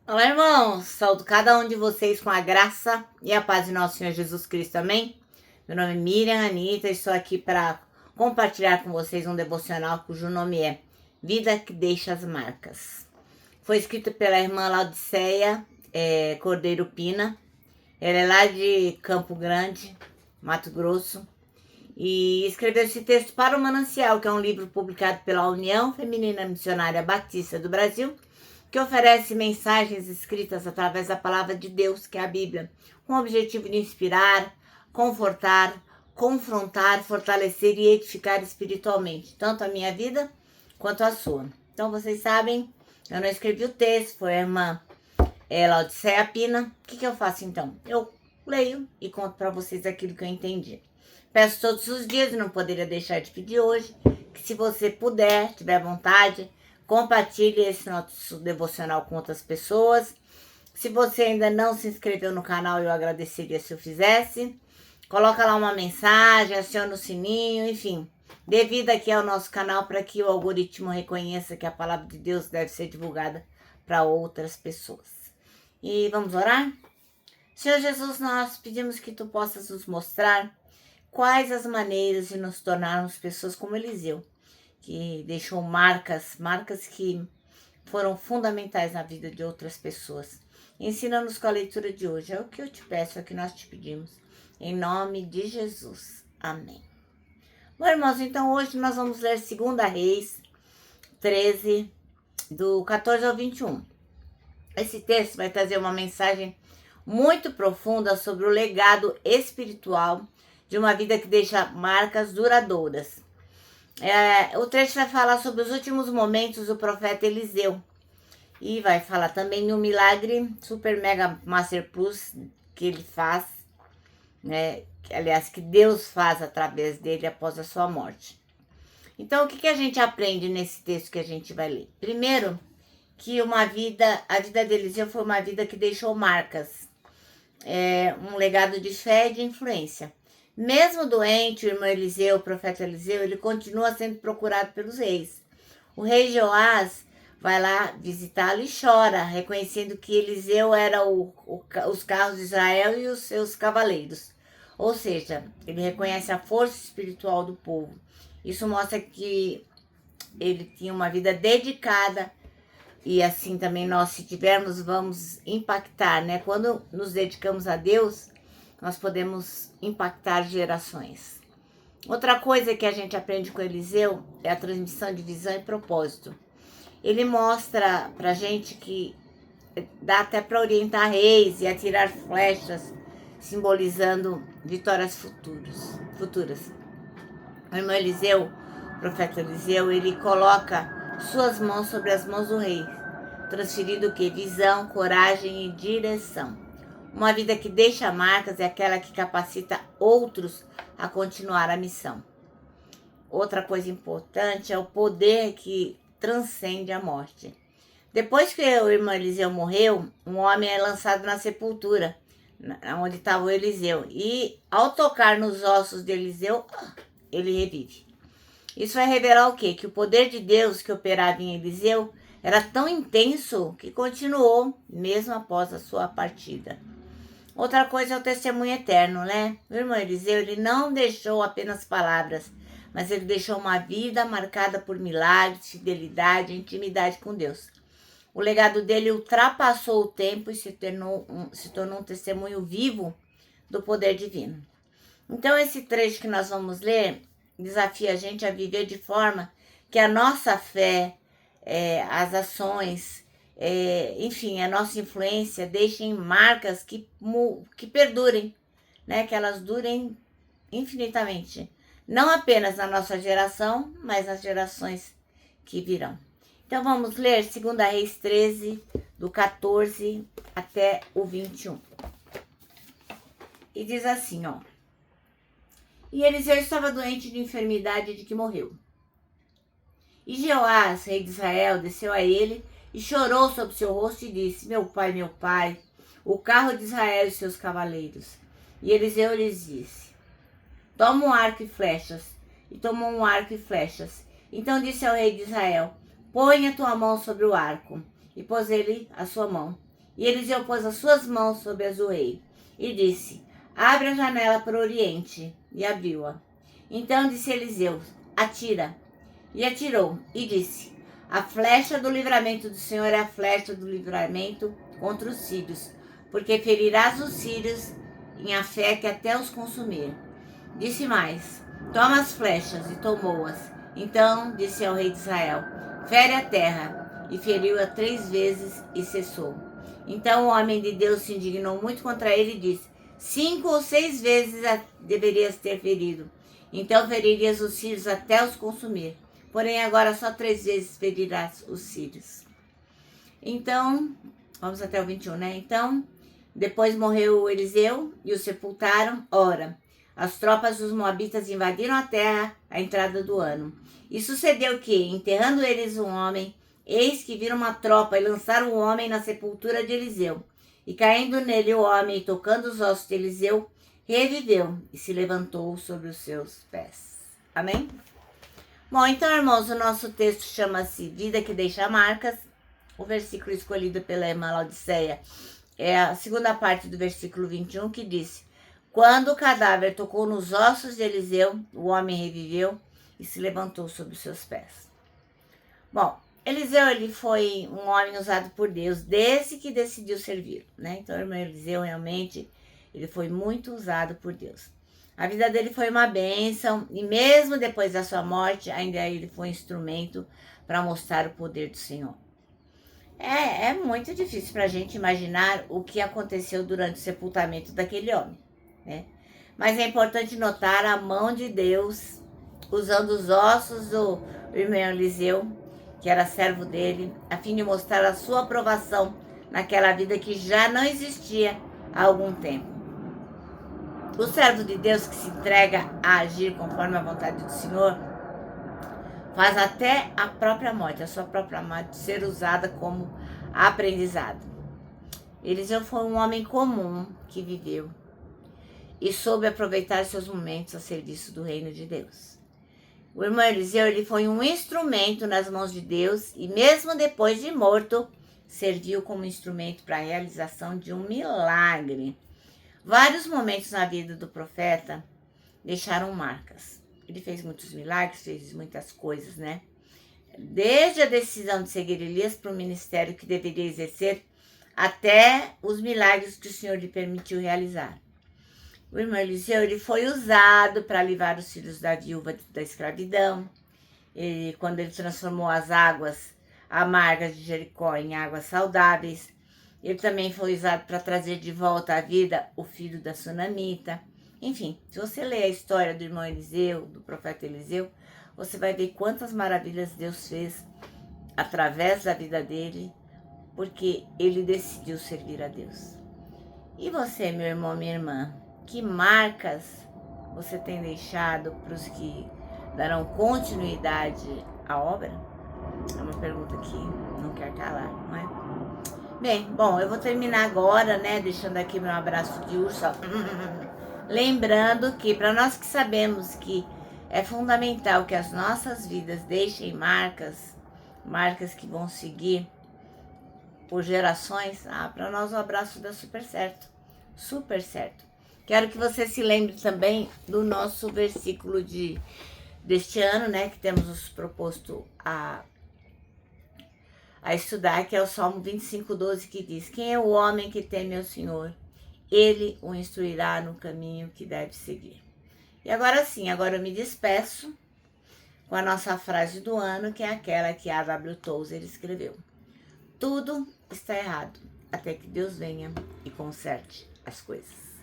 Olá, irmãos! Saúdo cada um de vocês com a graça e a paz de nosso Senhor Jesus Cristo, amém? Meu nome é Miriam Anita e estou aqui para compartilhar com vocês um devocional cujo nome é Vida que Deixa as Marcas. Foi escrito pela irmã Laudiceia Cordeiro Pina. Ela é lá de Campo Grande, Mato Grosso, e escreveu esse texto para o Manancial, que é um livro publicado pela União Feminina Missionária Batista do Brasil, que oferece mensagens escritas através da palavra de Deus, que é a Bíblia, com o objetivo de inspirar, confortar, confrontar, fortalecer e edificar espiritualmente, tanto a minha vida quanto a sua. Então, vocês sabem, eu não escrevi o texto, foi a irmã Laudiceia Pina. O que eu faço então? Eu leio e conto para vocês aquilo que eu entendi. Peço todos os dias, não poderia deixar de pedir hoje, que se você puder, tiver vontade, compartilhe esse nosso devocional com outras pessoas. Se você ainda não se inscreveu no canal, eu agradeceria se eu fizesse. Coloca lá uma mensagem, aciona o sininho, enfim. Dê vida aqui ao nosso canal para que o algoritmo reconheça que a palavra de Deus deve ser divulgada para outras pessoas. E vamos orar? Senhor Jesus, nós pedimos que Tu possas nos mostrar quais as maneiras de nos tornarmos pessoas como Eliseu, que deixou marcas que foram fundamentais na vida de outras pessoas. Ensina-nos com a leitura de hoje. É o que eu te peço, é o que nós te pedimos. Em nome de Jesus. Amém. Bom, irmãos, então hoje nós vamos ler 2 Reis 13, do 14 ao 21. Esse texto vai trazer uma mensagem muito profunda sobre o legado espiritual de uma vida que deixa marcas duradouras. O trecho vai falar sobre os últimos momentos do profeta Eliseu. E vai falar também no milagre super mega master plus que ele faz, né? Aliás, que Deus faz através dele após a sua morte. Então, o que a gente aprende nesse texto que a gente vai ler? Primeiro, que a vida de Eliseu foi uma vida que deixou marcas. Um legado de fé e de influência. Mesmo doente, o irmão Eliseu, o profeta Eliseu, ele continua sendo procurado pelos reis. O rei Joás vai lá visitá-lo e chora, reconhecendo que Eliseu era os carros de Israel e os seus cavaleiros. Ou seja, ele reconhece a força espiritual do povo. Isso mostra que ele tinha uma vida dedicada e assim também nós, se tivermos, vamos impactar, né? Quando nos dedicamos a Deus, nós podemos impactar gerações. Outra coisa que a gente aprende com Eliseu é a transmissão de visão e propósito. Ele mostra pra gente que dá até para orientar reis e atirar flechas, simbolizando vitórias futuras. O irmão Eliseu, o profeta Eliseu, ele coloca suas mãos sobre as mãos do rei, transferindo o quê? Visão, coragem e direção. Uma vida que deixa marcas é aquela que capacita outros a continuar a missão. Outra coisa importante é o poder que transcende a morte. Depois que o irmão Eliseu morreu, um homem é lançado na sepultura, onde estava o Eliseu. E ao tocar nos ossos de Eliseu, ele revive. Isso vai revelar o quê? Que o poder de Deus que operava em Eliseu era tão intenso que continuou mesmo após a sua partida. Outra coisa é o testemunho eterno, né? O irmão Eliseu, ele não deixou apenas palavras, mas ele deixou uma vida marcada por milagres, fidelidade e intimidade com Deus. O legado dele ultrapassou o tempo e se tornou um testemunho vivo do poder divino. Então, esse trecho que nós vamos ler desafia a gente a viver de forma que a nossa fé, as ações, enfim, a nossa influência deixem marcas que perdurem, né? Que elas durem infinitamente. Não apenas na nossa geração, mas nas gerações que virão. Então vamos ler 2 Reis 13, do 14 até o 21. E diz assim, ó. E Eliseu estava doente de enfermidade de que morreu. E Jeoás, rei de Israel, desceu a ele e chorou sobre seu rosto e disse: meu pai, o carro de Israel e seus cavaleiros. E Eliseu lhes disse: toma um arco e flechas. E tomou um arco e flechas. Então disse ao rei de Israel: põe a tua mão sobre o arco. E pôs ele a sua mão. E Eliseu pôs as suas mãos sobre Azuei e disse: abre a janela para o oriente. E abriu-a. Então disse Eliseu: atira. E atirou. E disse: a flecha do livramento do Senhor é a flecha do livramento contra os sírios, porque ferirás os sírios em Afeque até os consumir. Disse mais: toma as flechas, e tomou-as. Então disse ao rei de Israel: fere a terra. E feriu-a 3 vezes e cessou. Então o homem de Deus se indignou muito contra ele e disse: 5 ou 6 vezes a deverias ter ferido. Então feririas os sírios até os consumir. Porém agora só 3 vezes ferirás os sírios. Então, vamos até o 21, né? Então, depois morreu Eliseu e o sepultaram. Ora, as tropas dos moabitas invadiram a terra à entrada do ano. E sucedeu que, enterrando eles um homem, eis que viram uma tropa e lançaram o homem na sepultura de Eliseu. E caindo nele o homem e tocando os ossos de Eliseu, reviveu e se levantou sobre os seus pés. Amém? Bom, então, irmãos, o nosso texto chama-se Vida que Deixa Marcas. O versículo escolhido pela irmã Laodiceia é a segunda parte do versículo 21, que diz: quando o cadáver tocou nos ossos de Eliseu, o homem reviveu e se levantou sobre os seus pés. Bom, Eliseu, ele foi um homem usado por Deus desde que decidiu servir, né? Então, o irmão Eliseu, realmente, ele foi muito usado por Deus. A vida dele foi uma bênção e mesmo depois da sua morte, ainda ele foi um instrumento para mostrar o poder do Senhor. É muito difícil para a gente imaginar o que aconteceu durante o sepultamento daquele homem, né? Mas é importante notar a mão de Deus usando os ossos do irmão Eliseu, que era servo dele, a fim de mostrar a sua aprovação naquela vida que já não existia há algum tempo. O servo de Deus que se entrega a agir conforme a vontade do Senhor faz até a própria morte, a sua própria morte, ser usada como aprendizado. Eliseu foi um homem comum que viveu e soube aproveitar seus momentos a serviço do reino de Deus. O irmão Eliseu, ele foi um instrumento nas mãos de Deus e mesmo depois de morto, serviu como instrumento para a realização de um milagre. Vários momentos na vida do profeta deixaram marcas. Ele fez muitos milagres, fez muitas coisas, né? Desde a decisão de seguir Elias para o ministério que deveria exercer, até os milagres que o Senhor lhe permitiu realizar. O irmão Eliseu, ele foi usado para livrar os filhos da viúva da escravidão. Quando ele transformou as águas amargas de Jericó em águas saudáveis. Ele também foi usado para trazer de volta à vida o filho da sunamita. Enfim, se você ler a história do irmão Eliseu, do profeta Eliseu, você vai ver quantas maravilhas Deus fez através da vida dele, porque ele decidiu servir a Deus. E você, meu irmão, minha irmã, que marcas você tem deixado para os que darão continuidade à obra? É uma pergunta que não quer calar, não é? Bem, bom, eu vou terminar agora, né, deixando aqui meu abraço de urso, lembrando que para nós que sabemos que é fundamental que as nossas vidas deixem marcas que vão seguir por gerações, para nós o abraço dá super certo, super certo. Quero que você se lembre também do nosso versículo deste ano, né, que temos nos proposto a estudar, que é o Salmo 25:12, que diz: quem é o homem que teme ao Senhor? Ele o instruirá no caminho que deve seguir. E agora sim, agora eu me despeço com a nossa frase do ano, que é aquela que A.W. Tozer escreveu: tudo está errado, até que Deus venha e conserte as coisas.